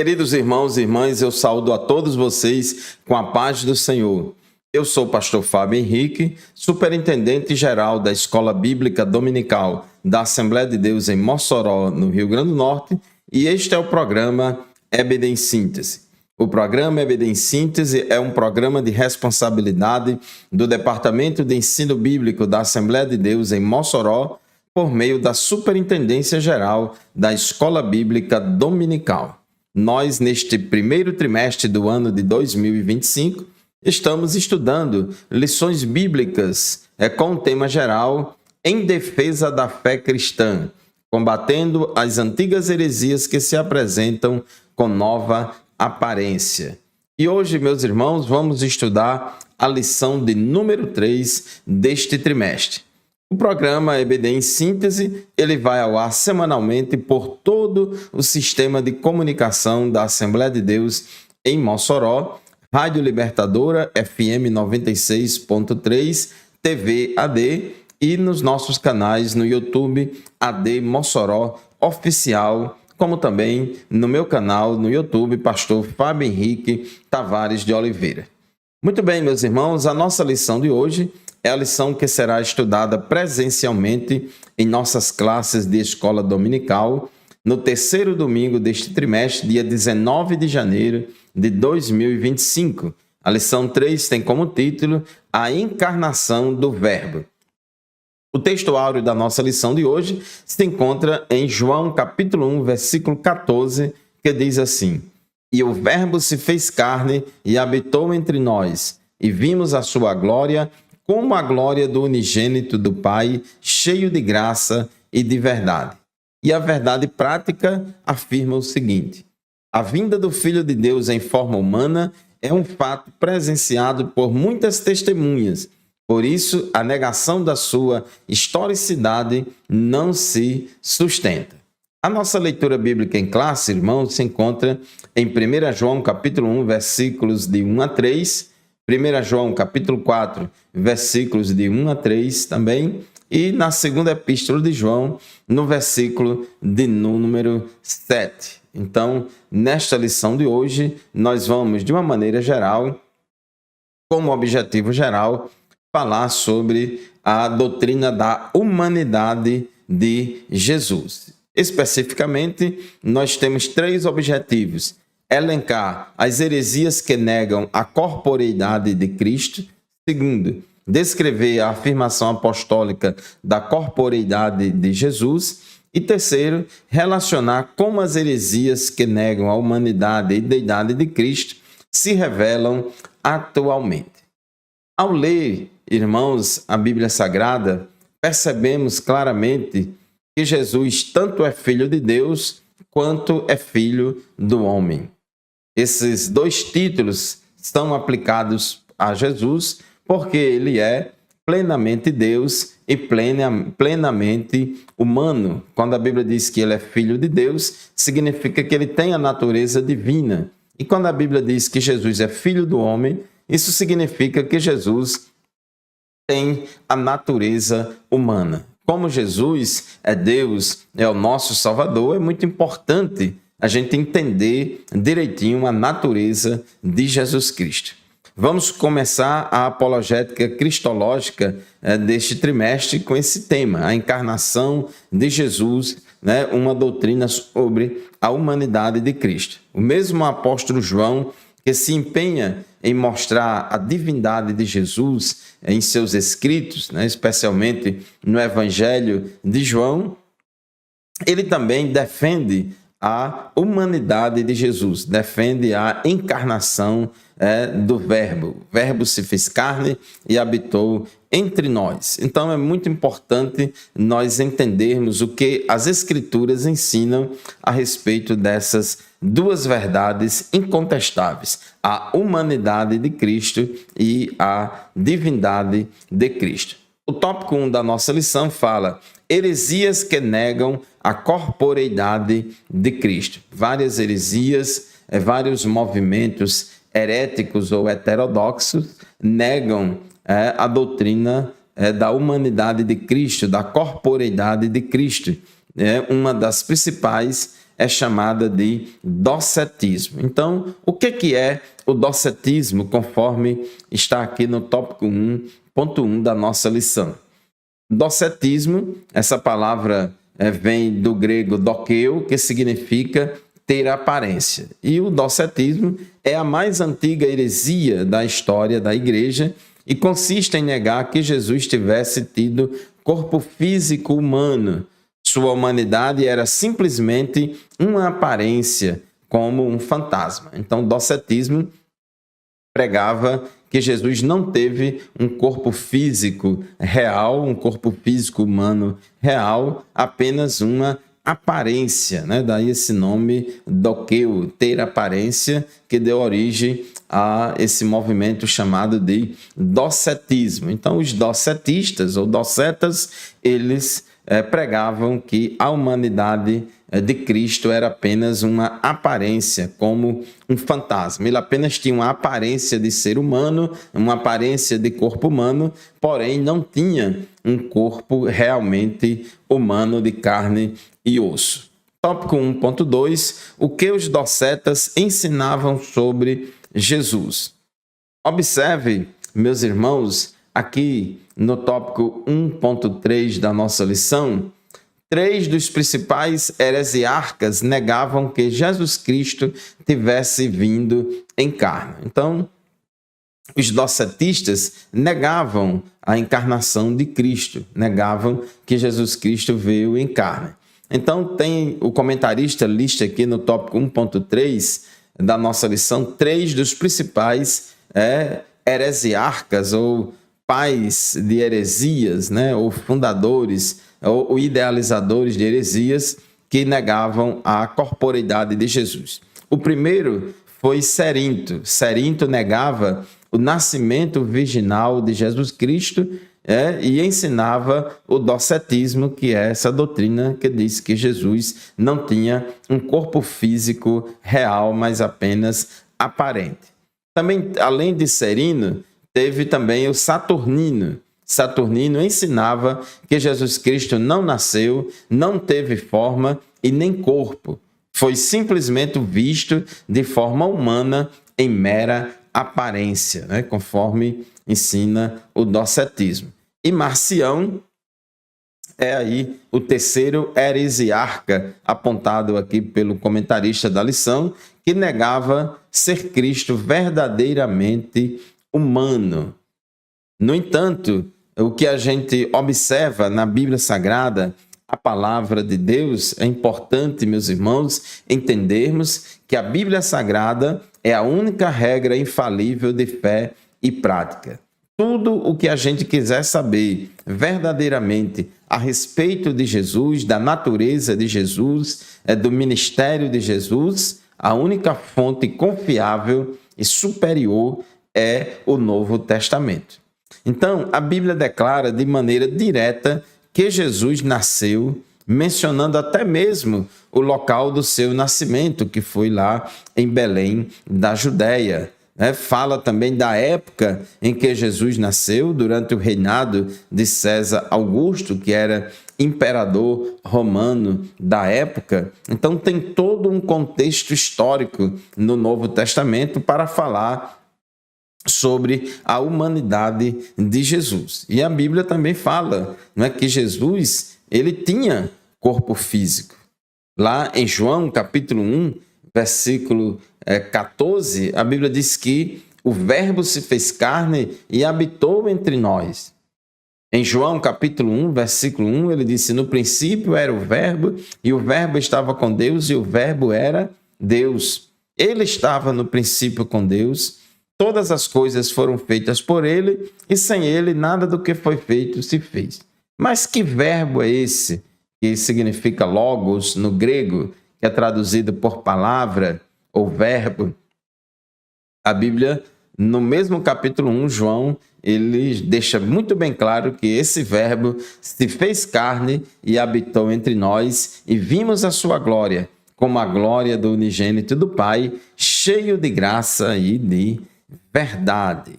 Queridos irmãos e irmãs, eu saúdo a todos vocês com a paz do Senhor. Eu sou o pastor Fábio Henrique, superintendente geral da Escola Bíblica Dominical da Assembleia de Deus em Mossoró, no Rio Grande do Norte, e este é o programa EBD em Síntese. O programa EBD em Síntese é um programa de responsabilidade do Departamento de Ensino Bíblico da Assembleia de Deus em Mossoró, por meio da Superintendência Geral da Escola Bíblica Dominical. Nós, neste primeiro trimestre do ano de 2025, estamos estudando lições bíblicas com o tema geral Em Defesa da Fé Cristã, combatendo as antigas heresias que se apresentam com nova aparência. E hoje, meus irmãos, vamos estudar a lição de número 3 deste trimestre. O programa EBD em Síntese, ele vai ao ar semanalmente por todo o sistema de comunicação da Assembleia de Deus em Mossoró, Rádio Libertadora, FM 96.3, TV AD e nos nossos canais no YouTube AD Mossoró Oficial, como também no meu canal no YouTube, Pastor Fábio Henrique Tavares de Oliveira. Muito bem, meus irmãos, a nossa lição de hoje é a lição que será estudada presencialmente em nossas classes de escola dominical no terceiro domingo deste trimestre, dia 19 de janeiro de 2025. A lição 3 tem como título A Encarnação do Verbo. O texto áureo da nossa lição de hoje se encontra em João capítulo 1, versículo 14, que diz assim: E o Verbo se fez carne e habitou entre nós, e vimos a sua glória, como a glória do unigênito do Pai, cheio de graça e de verdade. E a verdade prática afirma o seguinte: a vinda do Filho de Deus em forma humana é um fato presenciado por muitas testemunhas. Por isso, a negação da sua historicidade não se sustenta. A nossa leitura bíblica em classe, irmãos, se encontra em 1 João capítulo 1, versículos de 1 a 3, 1 João capítulo 4, versículos de 1 a 3 também, e na segunda epístola de João, no versículo de número 7. Então, nesta lição de hoje, nós vamos, de uma maneira geral, como objetivo geral, falar sobre a doutrina da humanidade de Jesus. Especificamente, nós temos 3 objetivos: elencar as heresias que negam a corporeidade de Cristo. Segundo, descrever a afirmação apostólica da corporeidade de Jesus. E terceiro, relacionar como as heresias que negam a humanidade e deidade de Cristo se revelam atualmente. Ao ler, irmãos, a Bíblia Sagrada, percebemos claramente que Jesus tanto é Filho de Deus quanto é Filho do homem. Esses 2 títulos são aplicados a Jesus porque ele é plenamente Deus e plenamente humano. Quando a Bíblia diz que ele é Filho de Deus, significa que ele tem a natureza divina. E quando a Bíblia diz que Jesus é Filho do homem, isso significa que Jesus tem a natureza humana. Como Jesus é Deus, é o nosso Salvador, é muito importante a gente entender direitinho a natureza de Jesus Cristo. Vamos começar a apologética cristológica deste trimestre com esse tema, a encarnação de Jesus, uma doutrina sobre a humanidade de Cristo. O mesmo apóstolo João, que se empenha em mostrar a divindade de Jesus em seus escritos, especialmente no Evangelho de João, ele também defende a humanidade de Jesus, defende a encarnação do Verbo. O Verbo se fez carne e habitou entre nós. Então é muito importante nós entendermos o que as Escrituras ensinam a respeito dessas 2 verdades incontestáveis: a humanidade de Cristo e a divindade de Cristo. O tópico 1 da nossa lição fala heresias que negam a corporeidade de Cristo. Várias heresias, vários movimentos heréticos ou heterodoxos negam a doutrina da humanidade de Cristo, da corporeidade de Cristo. Uma das principais é chamada de docetismo. Então, o que é o docetismo, conforme está aqui no tópico 1.1 da nossa lição? Docetismo, essa palavra vem do grego dokeo, que significa ter aparência. E o docetismo é a mais antiga heresia da história da igreja e consiste em negar que Jesus tivesse tido corpo físico humano. Sua humanidade era simplesmente uma aparência, como um fantasma. Então, o docetismo pregava que Jesus não teve um corpo físico real, um corpo físico humano real, apenas uma aparência, né? Daí esse nome dokeo, ter aparência, que deu origem a esse movimento chamado de docetismo. Então, os docetistas ou docetas, eles pregavam que a humanidade de Cristo era apenas uma aparência, como um fantasma. Ele apenas tinha uma aparência de ser humano, uma aparência de corpo humano, porém não tinha um corpo realmente humano de carne e osso. Tópico 1.2, o que os docetas ensinavam sobre Jesus. Observe, meus irmãos, aqui no tópico 1.3 da nossa lição, 3 dos principais heresiarcas negavam que Jesus Cristo tivesse vindo em carne. Então, os docetistas negavam a encarnação de Cristo, negavam que Jesus Cristo veio em carne. Então, tem o comentarista lista aqui no tópico 1.3 da nossa lição 3 dos principais heresiarcas ou pais de heresias, né, ou fundadores ou idealizadores de heresias que negavam a corporeidade de Jesus. O primeiro foi Cerinto. Cerinto negava o nascimento virginal de Jesus Cristo e ensinava o docetismo, que é essa doutrina que diz que Jesus não tinha um corpo físico real, mas apenas aparente. Também, além de Cerinto, teve também o Saturnino. Saturnino ensinava que Jesus Cristo não nasceu, não teve forma e nem corpo. Foi simplesmente visto de forma humana em mera aparência, né? Conforme ensina o docetismo. E Marcião é aí o terceiro heresiarca apontado aqui pelo comentarista da lição, que negava ser Cristo verdadeiramente humano. No entanto, o que a gente observa na Bíblia Sagrada, a palavra de Deus, é importante, meus irmãos, entendermos que a Bíblia Sagrada é a única regra infalível de fé e prática. Tudo o que a gente quiser saber verdadeiramente a respeito de Jesus, da natureza de Jesus, do ministério de Jesus, a única fonte confiável e superior é o Novo Testamento. Então, a Bíblia declara de maneira direta que Jesus nasceu, mencionando até mesmo o local do seu nascimento, que foi lá em Belém, da Judéia. Fala também da época em que Jesus nasceu, durante o reinado de César Augusto, que era imperador romano da época. Então, tem todo um contexto histórico no Novo Testamento para falar sobre a humanidade de Jesus. E a Bíblia também fala, não é, que Jesus ele tinha corpo físico. Lá em João, capítulo 1, versículo 14, a Bíblia diz que o Verbo se fez carne e habitou entre nós. Em João, capítulo 1, versículo 1, ele disse: no princípio era o Verbo, e o Verbo estava com Deus, e o Verbo era Deus. Ele estava no princípio com Deus. Todas as coisas foram feitas por ele, e sem ele nada do que foi feito se fez. Mas que verbo é esse, que significa logos no grego, que é traduzido por palavra ou verbo? A Bíblia, no mesmo capítulo 1, João, ele deixa muito bem claro que esse verbo se fez carne e habitou entre nós, e vimos a sua glória, como a glória do unigênito do Pai, cheio de graça e de verdade.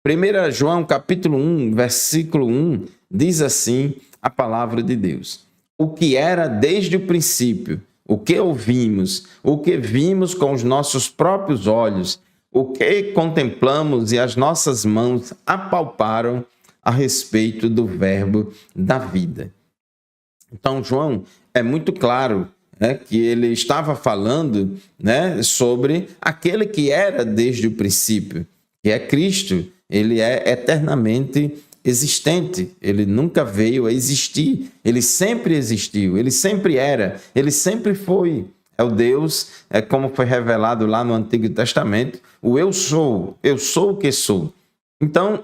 1 João capítulo 1, versículo 1, diz assim a palavra de Deus: o que era desde o princípio, o que ouvimos, o que vimos com os nossos próprios olhos, o que contemplamos e as nossas mãos apalparam a respeito do Verbo da vida. Então, João é muito claro, que ele estava falando, sobre aquele que era desde o princípio, que é Cristo. Ele é eternamente existente, ele nunca veio a existir, ele sempre existiu, ele sempre era, ele sempre foi. É o Deus, como foi revelado lá no Antigo Testamento, o eu sou o que sou. Então,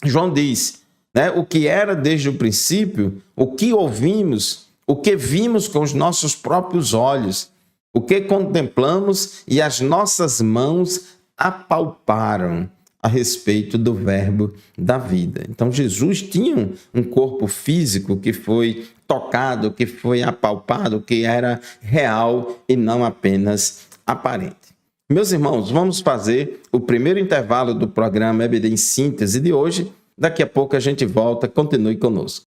João diz, o que era desde o princípio, o que ouvimos, o que vimos com os nossos próprios olhos, o que contemplamos e as nossas mãos apalparam a respeito do Verbo da vida. Então, Jesus tinha um corpo físico que foi tocado, que foi apalpado, que era real e não apenas aparente. Meus irmãos, vamos fazer o primeiro intervalo do programa EBD em Síntese de hoje. Daqui a pouco a gente volta. Continue conosco.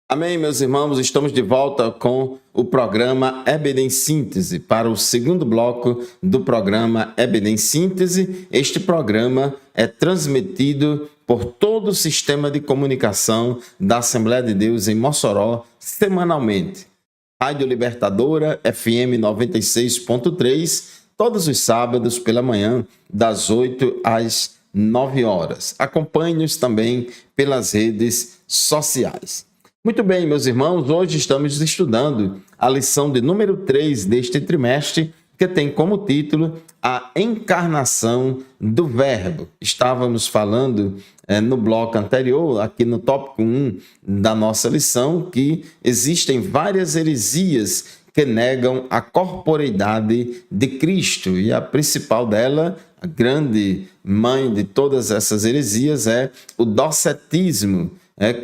Amém, meus irmãos, estamos de volta com o programa EBD em Síntese, para o segundo bloco do programa EBD em Síntese. Este programa é transmitido por todo o sistema de comunicação da Assembleia de Deus em Mossoró, semanalmente. Rádio Libertadora, FM 96.3, todos os sábados pela manhã, das 8 às 9 horas. Acompanhe-nos também pelas redes sociais. Muito bem, meus irmãos, hoje estamos estudando a lição de número 3 deste trimestre, que tem como título A Encarnação do Verbo. Estávamos falando no bloco anterior, aqui no tópico 1 da nossa lição, que existem várias heresias que negam a corporeidade de Cristo. E a principal dela, a grande mãe de todas essas heresias, é o docetismo,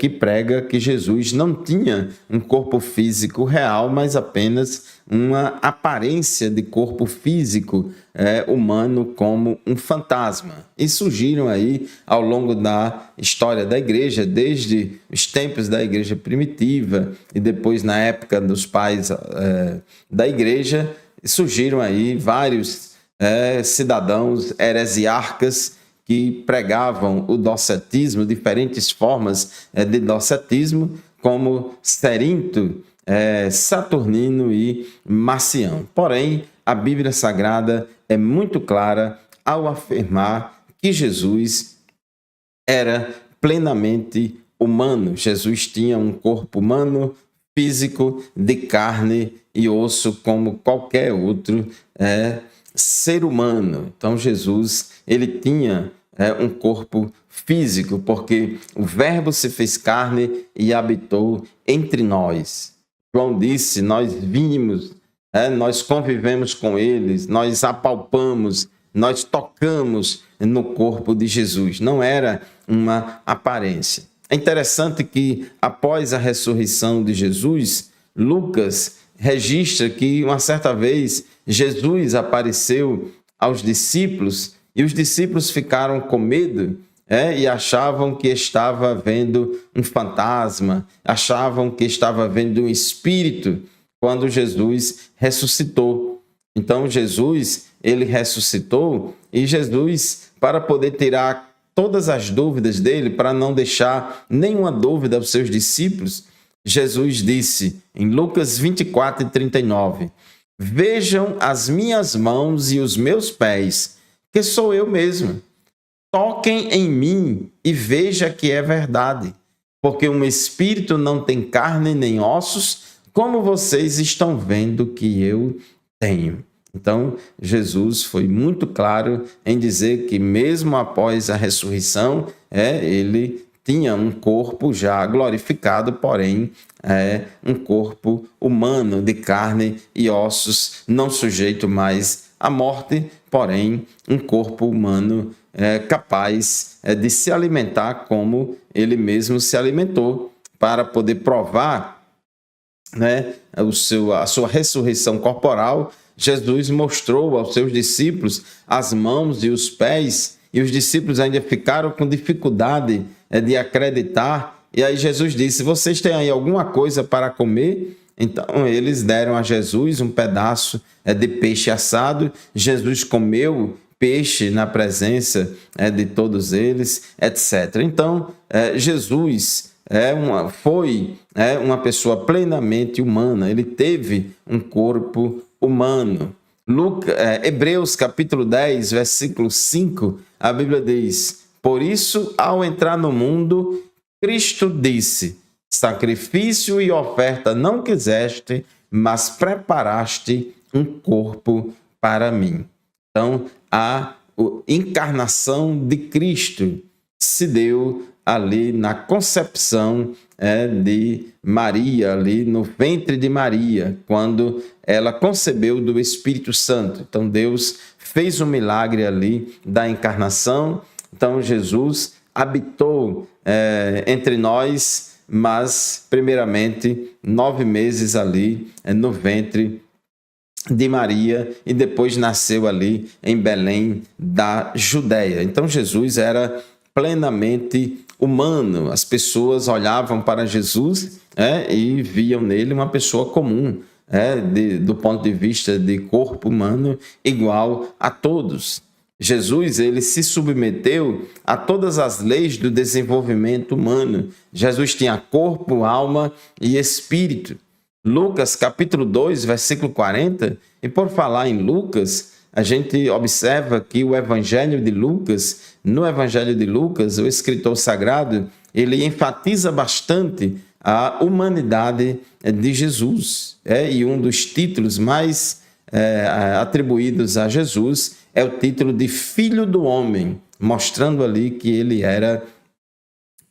que prega que Jesus não tinha um corpo físico real, mas apenas uma aparência de corpo físico humano como um fantasma. E surgiram aí ao longo da história da igreja, desde os tempos da igreja primitiva e depois na época dos pais da igreja, surgiram aí vários cidadãos heresiarcas que pregavam o docetismo, diferentes formas de docetismo, como Cerinto, Saturnino e Marcião. Porém, a Bíblia Sagrada é muito clara ao afirmar que Jesus era plenamente humano. Jesus tinha um corpo humano, físico, de carne e osso, como qualquer outro ser humano. Então, Jesus, ele tinha um corpo físico, porque o Verbo se fez carne e habitou entre nós. João disse, nós vimos, nós convivemos com eles, nós apalpamos, nós tocamos no corpo de Jesus. Não era uma aparência. É interessante que, após a ressurreição de Jesus, Lucas registra que, uma certa vez, Jesus apareceu aos discípulos e os discípulos ficaram com medo e achavam que estava vendo um fantasma, achavam que estava vendo um espírito, quando Jesus ressuscitou. Então, Jesus, ele ressuscitou, e Jesus, para poder tirar todas as dúvidas dele, para não deixar nenhuma dúvida aos seus discípulos, Jesus disse, em Lucas 24:39, vejam as minhas mãos e os meus pés, que sou eu mesmo. Toquem em mim e veja que é verdade, porque um espírito não tem carne nem ossos, como vocês estão vendo que eu tenho. Então, Jesus foi muito claro em dizer que mesmo após a ressurreição, ele tinha um corpo já glorificado, porém um corpo humano de carne e ossos, não sujeito mais à morte, porém um corpo humano capaz de se alimentar como ele mesmo se alimentou, para poder provar a sua ressurreição corporal. Jesus mostrou aos seus discípulos as mãos e os pés, e os discípulos ainda ficaram com dificuldade de acreditar E aí Jesus disse: vocês têm aí alguma coisa para comer? Então eles deram a Jesus um pedaço de peixe assado. Jesus comeu peixe na presença de todos eles, etc. Então Jesus foi uma pessoa plenamente humana. Ele teve um corpo humano. Hebreus capítulo 10, versículo 5, a Bíblia diz: por isso, ao entrar no mundo, Cristo disse: sacrifício e oferta não quiseste, mas preparaste um corpo para mim. Então, a encarnação de Cristo se deu ali na concepção de Maria, ali no ventre de Maria, quando ela concebeu do Espírito Santo. Então, Deus fez um milagre ali da encarnação. Então, Jesus habitou entre nós, mas, primeiramente, 9 meses ali no ventre de Maria e depois nasceu ali em Belém da Judéia. Então, Jesus era plenamente humano. As pessoas olhavam para Jesus e viam nele uma pessoa comum, do ponto de vista de corpo humano, igual a todos. Jesus, ele se submeteu a todas as leis do desenvolvimento humano. Jesus tinha corpo, alma e espírito. Lucas capítulo 2, versículo 40, e por falar em Lucas, a gente observa que no Evangelho de Lucas, o escritor sagrado, ele enfatiza bastante a humanidade de Jesus. E um dos títulos mais atribuídos a Jesus é o título de Filho do Homem, mostrando ali que ele era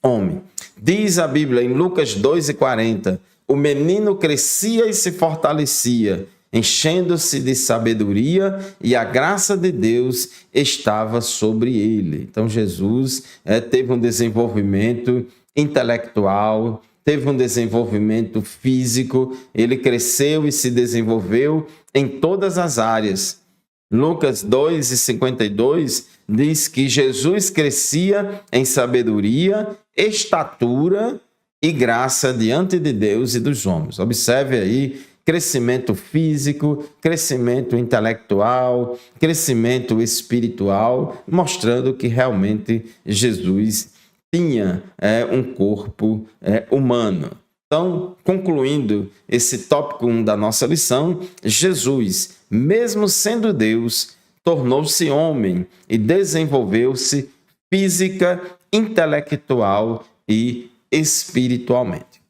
homem. Diz a Bíblia em Lucas 2,40, o menino crescia e se fortalecia, enchendo-se de sabedoria, e a graça de Deus estava sobre ele. Então Jesus teve um desenvolvimento intelectual, teve um desenvolvimento físico, ele cresceu e se desenvolveu em todas as áreas. Lucas 2,52 diz que Jesus crescia em sabedoria, estatura e graça diante de Deus e dos homens. Observe aí, crescimento físico, crescimento intelectual, crescimento espiritual, mostrando que realmente Jesus tinha um corpo humano. Então, concluindo esse tópico 1 da nossa lição, Jesus, mesmo sendo Deus, tornou-se homem e desenvolveu-se física, intelectual e espiritualmente.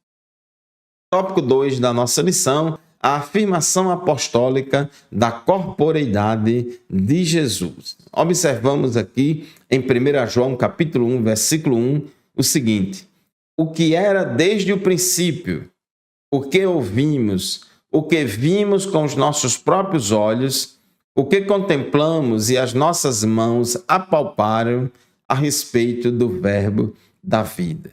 Tópico 2 da nossa lição, a afirmação apostólica da corporeidade de Jesus. Observamos aqui em 1 João capítulo 1, versículo 1, o seguinte: o que era desde o princípio, o que ouvimos, o que vimos com os nossos próprios olhos, o que contemplamos e as nossas mãos apalparam a respeito do verbo da vida.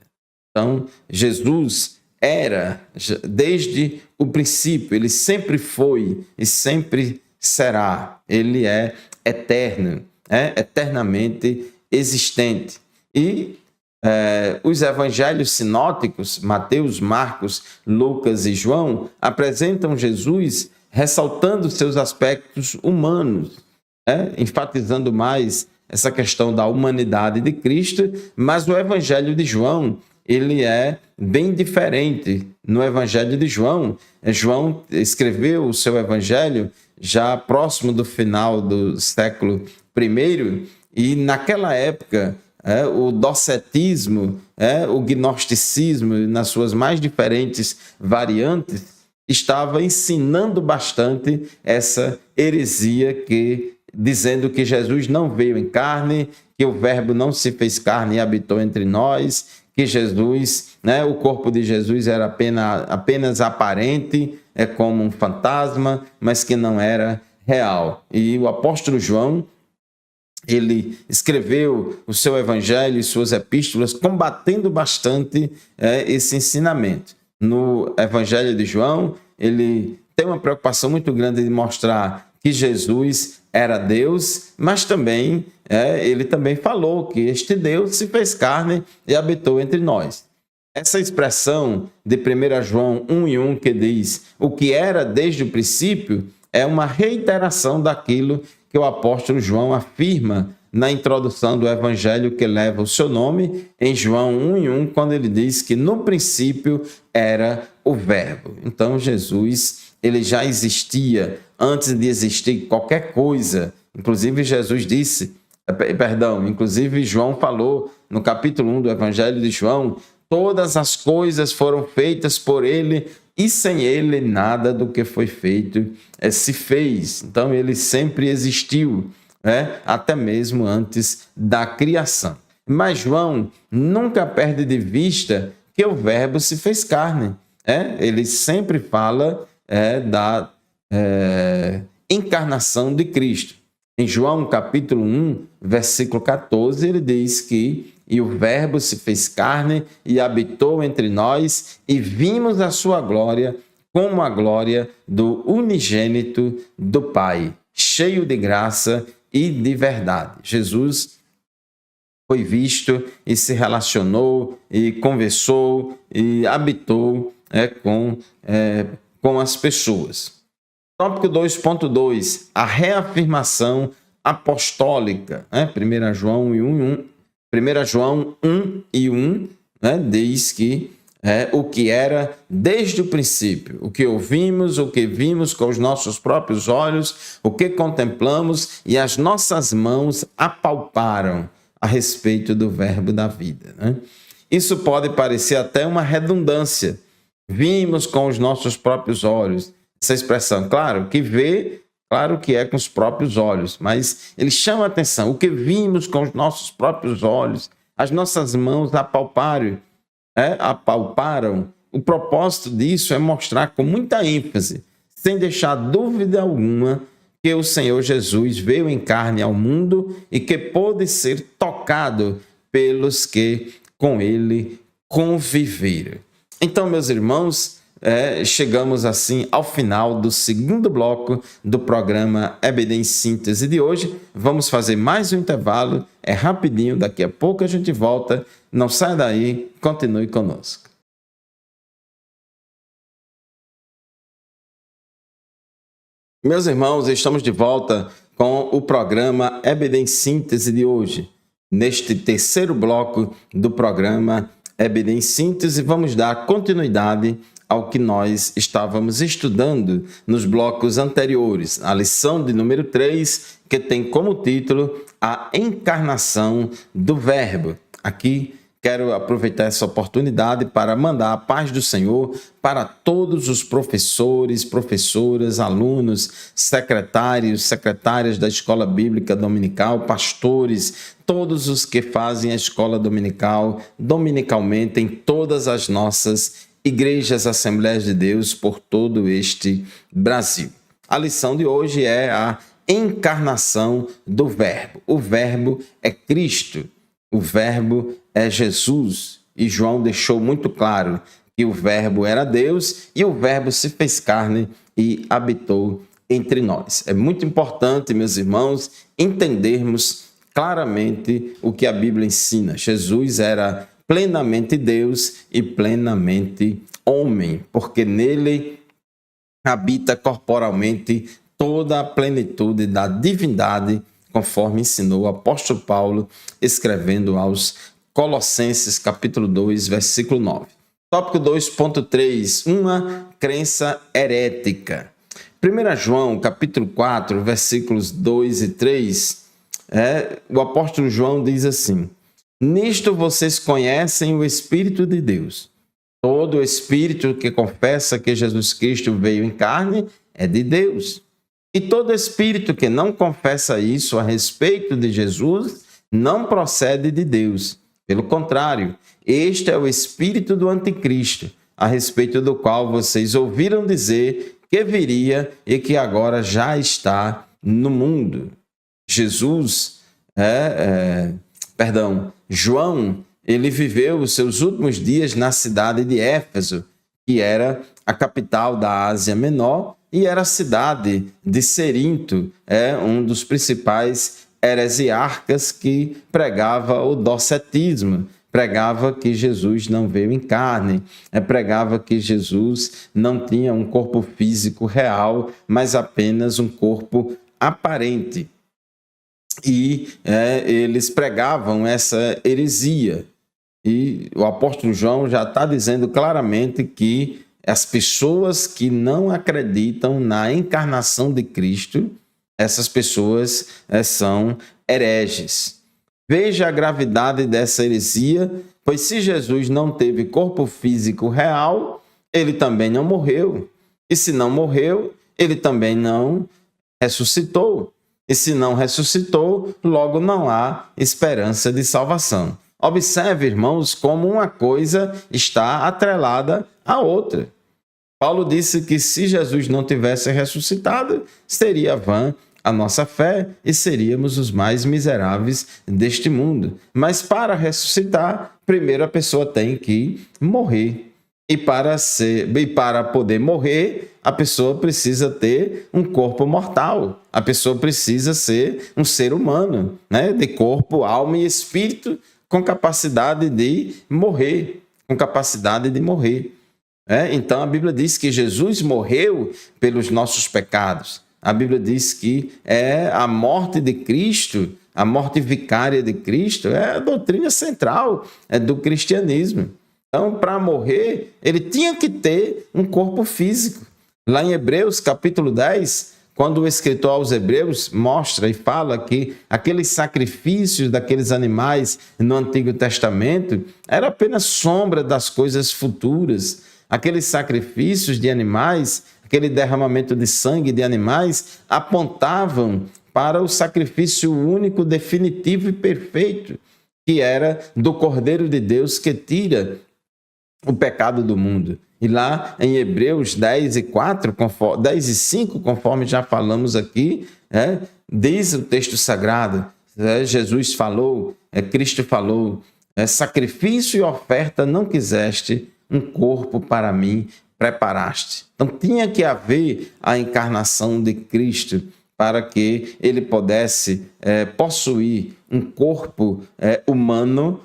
Então, Jesus era, desde o princípio, ele sempre foi e sempre será. Ele é eterno, eternamente existente. E os evangelhos sinóticos, Mateus, Marcos, Lucas e João, apresentam Jesus ressaltando seus aspectos humanos, enfatizando mais essa questão da humanidade de Cristo, mas o evangelho de João, ele é bem diferente. No evangelho de João, João escreveu o seu evangelho já próximo do final do século I, e naquela época o docetismo, o gnosticismo, nas suas mais diferentes variantes, estava ensinando bastante essa heresia dizendo que Jesus não veio em carne, que o verbo não se fez carne e habitou entre nós, que Jesus, o corpo de Jesus era apenas aparente, como um fantasma, mas que não era real. E o apóstolo João, ele escreveu o seu evangelho e suas epístolas combatendo bastante esse ensinamento. No evangelho de João, ele tem uma preocupação muito grande de mostrar que Jesus era Deus, mas também ele também falou que este Deus se fez carne e habitou entre nós. Essa expressão de 1 João 1:1 que diz o que era desde o princípio é uma reiteração daquilo que o apóstolo João afirma na introdução do evangelho que leva o seu nome, em João 1:1, quando ele diz que no princípio era o verbo. Então Jesus, ele já existia antes de existir qualquer coisa. Inclusive Jesus disse, inclusive João falou no capítulo 1 do evangelho de João, todas as coisas foram feitas por ele e sem ele nada do que foi feito se fez. Então ele sempre existiu, até mesmo antes da criação. Mas João nunca perde de vista que o verbo se fez carne. Ele sempre fala da encarnação de Cristo. Em João capítulo 1, versículo 14, ele diz que e o verbo se fez carne e habitou entre nós e vimos a sua glória como a glória do unigênito do Pai, cheio de graça e de verdade. Jesus foi visto e se relacionou e conversou e habitou com as pessoas. Tópico 2.2, a reafirmação apostólica. 1 João 1:1 diz que o que era desde o princípio, o que ouvimos, o que vimos com os nossos próprios olhos, o que contemplamos e as nossas mãos apalparam a respeito do verbo da vida. Isso pode parecer até uma redundância. Vimos com os nossos próprios olhos. Essa expressão, claro, que vê, claro que é com os próprios olhos, mas ele chama a atenção. O que vimos com os nossos próprios olhos, as nossas mãos apalparam. O propósito disso é mostrar com muita ênfase, sem deixar dúvida alguma, que o Senhor Jesus veio em carne ao mundo e que pôde ser tocado pelos que com ele conviveram. Então, meus irmãos, chegamos assim ao final do segundo bloco do programa EBD em Síntese de hoje. Vamos fazer mais um intervalo, é rapidinho, daqui a pouco a gente volta. Não saia daí, continue conosco. Meus irmãos, estamos de volta com o programa EBD em Síntese de hoje. Neste terceiro bloco do programa EBD em Síntese, vamos dar continuidade ao que nós estávamos estudando nos blocos anteriores, a lição de número 3, que tem como título a encarnação do Verbo. Aqui quero aproveitar essa oportunidade para mandar a paz do Senhor para todos os professores, professoras, alunos, secretários, secretárias da Escola Bíblica Dominical, pastores, todos os que fazem a Escola Dominical, dominicalmente em todas as nossas igrejas, Assembleias de Deus por todo este Brasil. A lição de hoje é a encarnação do Verbo. O Verbo é Cristo, o Verbo é Jesus. E João deixou muito claro que o Verbo era Deus e o Verbo se fez carne e habitou entre nós. É muito importante, meus irmãos, entendermos claramente o que a Bíblia ensina. Jesus era plenamente Deus e plenamente homem, porque nele habita corporalmente toda a plenitude da divindade, conforme ensinou o apóstolo Paulo, escrevendo aos Colossenses, capítulo 2, versículo 9. Tópico 2.3, uma crença herética. 1 João, capítulo 4, versículos 2 e 3, o apóstolo João diz assim: nisto vocês conhecem o Espírito de Deus. Todo espírito que confessa que Jesus Cristo veio em carne é de Deus. E todo espírito que não confessa isso a respeito de Jesus não procede de Deus. Pelo contrário, este é o espírito do anticristo, a respeito do qual vocês ouviram dizer que viria e que agora já está no mundo. João, ele viveu os seus últimos dias na cidade de Éfeso, que era a capital da Ásia Menor, e era a cidade de Cerinto, um dos principais heresiarcas que pregava o docetismo, pregava que Jesus não veio em carne, pregava que Jesus não tinha um corpo físico real, mas apenas um corpo aparente. E eles pregavam essa heresia. E o apóstolo João já está dizendo claramente que as pessoas que não acreditam na encarnação de Cristo, essas pessoas são hereges. Veja a gravidade dessa heresia, pois se Jesus não teve corpo físico real, ele também não morreu. E se não morreu, ele também não ressuscitou. E se não ressuscitou, logo não há esperança de salvação. Observe, irmãos, como uma coisa está atrelada à outra. Paulo disse que se Jesus não tivesse ressuscitado, seria vã a nossa fé e seríamos os mais miseráveis deste mundo. Mas para ressuscitar, primeiro a pessoa tem que morrer. E para poder morrer, a pessoa precisa ter um corpo mortal. A pessoa precisa ser um ser humano, né? De corpo, alma e espírito, com capacidade de morrer. Então a Bíblia diz que Jesus morreu pelos nossos pecados. A Bíblia diz que a morte de Cristo, a morte vicária de Cristo, é a doutrina central do cristianismo. Então, para morrer, ele tinha que ter um corpo físico. Lá em Hebreus, capítulo 10, quando o escritor aos Hebreus mostra e fala que aqueles sacrifícios daqueles animais no Antigo Testamento era apenas sombra das coisas futuras. Aqueles sacrifícios de animais, aquele derramamento de sangue de animais, apontavam para o sacrifício único, definitivo e perfeito, que era do Cordeiro de Deus que tira o pecado do mundo. E lá em Hebreus 10 e 5, conforme já falamos aqui, diz o texto sagrado, Jesus falou, Cristo falou, sacrifício e oferta não quiseste, um corpo para mim preparaste. Então tinha que haver a encarnação de Cristo para que ele pudesse possuir um corpo humano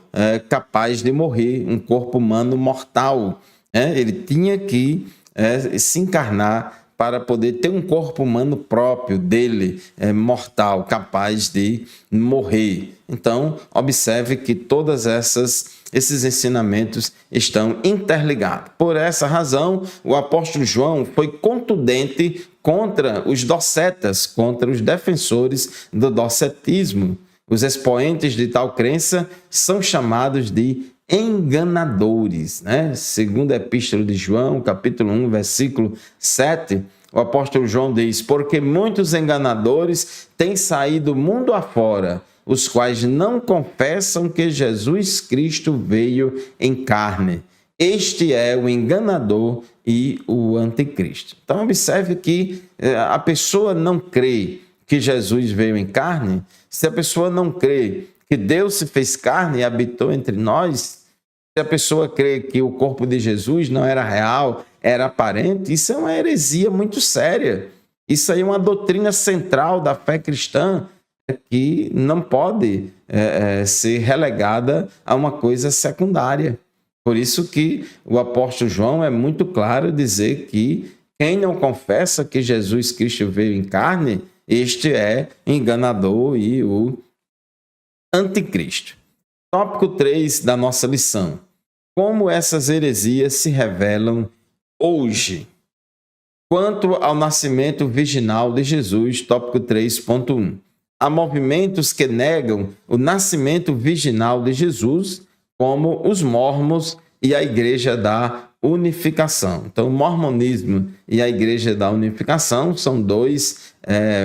capaz de morrer, um corpo humano mortal. Ele tinha que se encarnar para poder ter um corpo humano próprio dele, mortal, capaz de morrer. Então, observe que todas esses ensinamentos estão interligados. Por essa razão, o apóstolo João foi contundente contra os docetas, contra os defensores do docetismo. Os expoentes de tal crença são chamados de enganadores, né? Segundo a Epístola de João, capítulo 1, versículo 7, o apóstolo João diz: porque muitos enganadores têm saído mundo afora, os quais não confessam que Jesus Cristo veio em carne. Este é o enganador e o anticristo. Então, observe que a pessoa não crê que Jesus veio em carne. Se a pessoa não crê que Deus se fez carne e habitou entre nós, se a pessoa crê que o corpo de Jesus não era real, era aparente, isso é uma heresia muito séria. Isso aí é uma doutrina central da fé cristã que não pode ser relegada a uma coisa secundária. Por isso que o apóstolo João é muito claro dizer que quem não confessa que Jesus Cristo veio em carne, este é enganador e o anticristo. Tópico 3 da nossa lição. Como essas heresias se revelam hoje? Quanto ao nascimento virginal de Jesus, tópico 3.1. Há movimentos que negam o nascimento virginal de Jesus, como os mormons e a Igreja da Unificação. Então, o mormonismo e a Igreja da Unificação são dois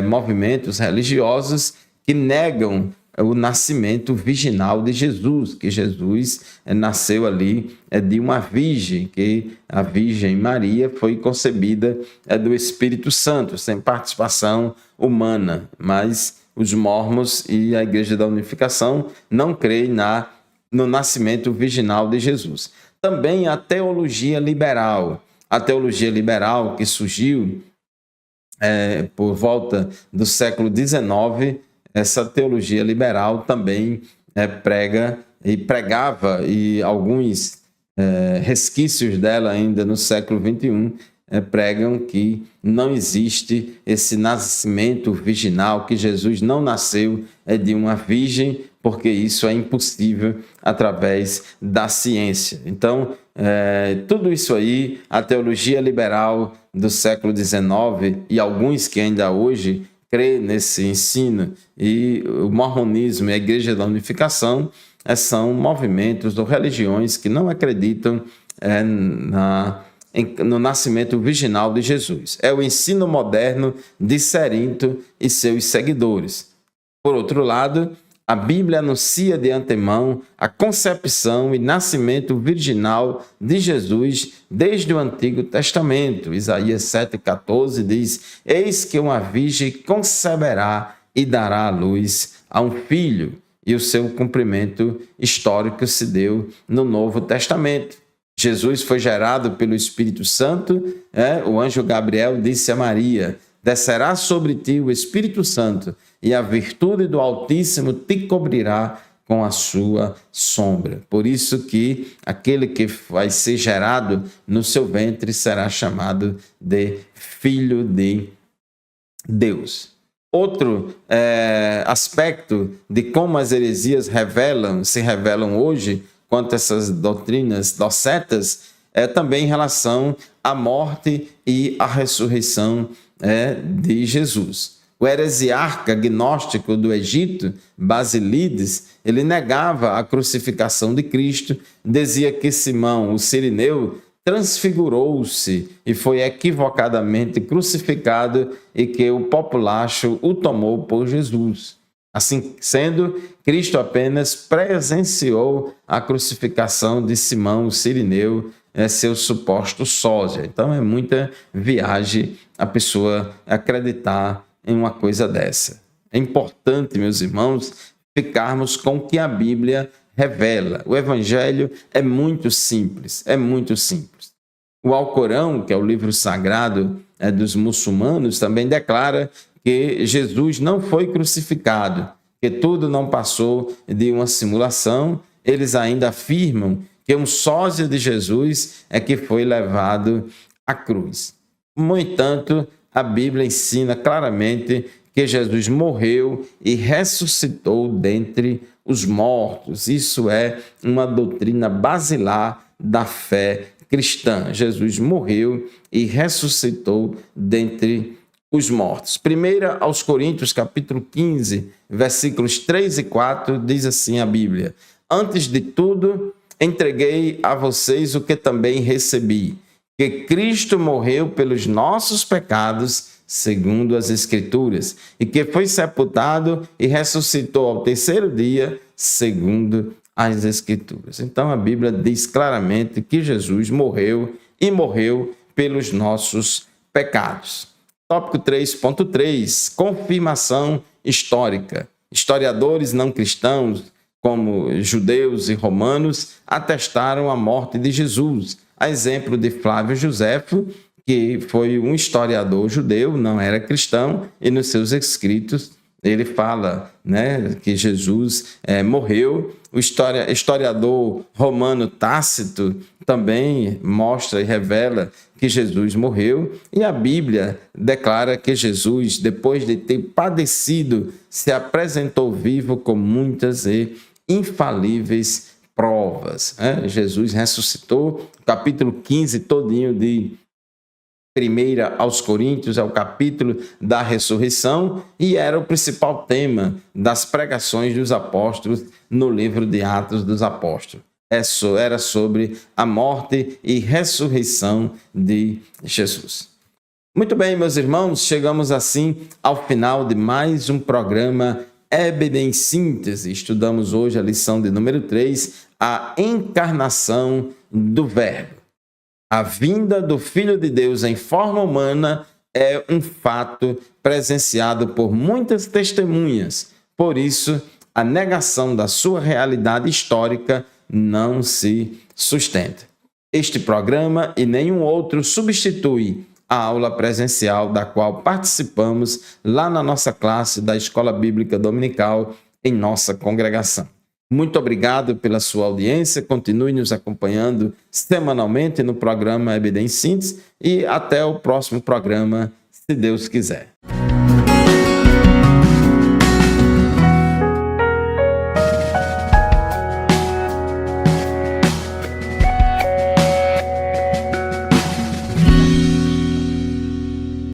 movimentos religiosos que negam o nascimento virginal de Jesus, que Jesus nasceu ali de uma virgem, que a Virgem Maria foi concebida do Espírito Santo, sem participação humana. Mas os mormons e a Igreja da Unificação não creem no nascimento virginal de Jesus. Também a teologia liberal. A teologia liberal que surgiu por volta do século XIX, essa teologia liberal também prega e pregava, e alguns resquícios dela ainda no século XXI pregam que não existe esse nascimento virginal, que Jesus não nasceu de uma virgem, porque isso é impossível através da ciência. Então, tudo isso aí, a teologia liberal do século XIX e alguns que ainda hoje crê nesse ensino, e o mormonismo e a Igreja da Unificação são movimentos ou religiões que não acreditam no nascimento virginal de Jesus. É o ensino moderno de Cerinto e seus seguidores. Por outro lado, a Bíblia anuncia de antemão a concepção e nascimento virginal de Jesus desde o Antigo Testamento. Isaías 7,14 diz: Eis que uma virgem conceberá e dará à luz a um filho. E o seu cumprimento histórico se deu no Novo Testamento. Jesus foi gerado pelo Espírito Santo. O anjo Gabriel disse a Maria: descerá sobre ti o Espírito Santo, e a virtude do Altíssimo te cobrirá com a sua sombra. Por isso que aquele que vai ser gerado no seu ventre será chamado de Filho de Deus. Outro aspecto de como as heresias se revelam hoje, quanto a essas doutrinas docetas, é também em relação à morte e à ressurreição de Jesus. O heresiarca gnóstico do Egito, Basílides, ele negava a crucificação de Cristo, dizia que Simão, o Cirineu, transfigurou-se e foi equivocadamente crucificado e que o populacho o tomou por Jesus. Assim sendo, Cristo apenas presenciou a crucificação de Simão, o Cirineu, seu suposto sósia. Então é muita viagem a pessoa acreditar em uma coisa dessa. É importante, meus irmãos, ficarmos com o que a Bíblia revela. O Evangelho é muito simples, O Alcorão, que é o livro sagrado dos muçulmanos, também declara que Jesus não foi crucificado, que tudo não passou de uma simulação. Eles ainda afirmam que um sósia de Jesus é que foi levado à cruz. No entanto, a Bíblia ensina claramente que Jesus morreu e ressuscitou dentre os mortos. Isso é uma doutrina basilar da fé cristã. Jesus morreu e ressuscitou dentre os mortos. 1 aos Coríntios, capítulo 15, versículos 3 e 4, diz assim a Bíblia: Antes de tudo, entreguei a vocês o que também recebi, que Cristo morreu pelos nossos pecados, segundo as Escrituras, e que foi sepultado e ressuscitou ao terceiro dia, segundo as Escrituras. Então a Bíblia diz claramente que Jesus morreu e morreu pelos nossos pecados. Tópico 3.3, confirmação histórica. Historiadores não cristãos, como judeus e romanos, atestaram a morte de Jesus. A exemplo de Flávio Joséfo, que foi um historiador judeu, não era cristão, e nos seus escritos ele fala, que Jesus morreu. O historiador romano Tácito também mostra e revela que Jesus morreu. E a Bíblia declara que Jesus, depois de ter padecido, se apresentou vivo com muitas e infalíveis provas. Jesus ressuscitou. Capítulo 15 todinho de 1 aos Coríntios é o capítulo da ressurreição e era o principal tema das pregações dos apóstolos no livro de Atos dos Apóstolos. Era sobre a morte e ressurreição de Jesus. Muito bem, meus irmãos, chegamos assim ao final de mais um programa EBD em Síntese. Estudamos hoje a lição de número 3, a encarnação do Verbo. A vinda do Filho de Deus em forma humana é um fato presenciado por muitas testemunhas. Por isso, a negação da sua realidade histórica não se sustenta. Este programa e nenhum outro substitui a aula presencial da qual participamos lá na nossa classe da Escola Bíblica Dominical em nossa congregação. Muito obrigado pela sua audiência. Continue nos acompanhando semanalmente no programa EBD em Síntese e até o próximo programa, se Deus quiser.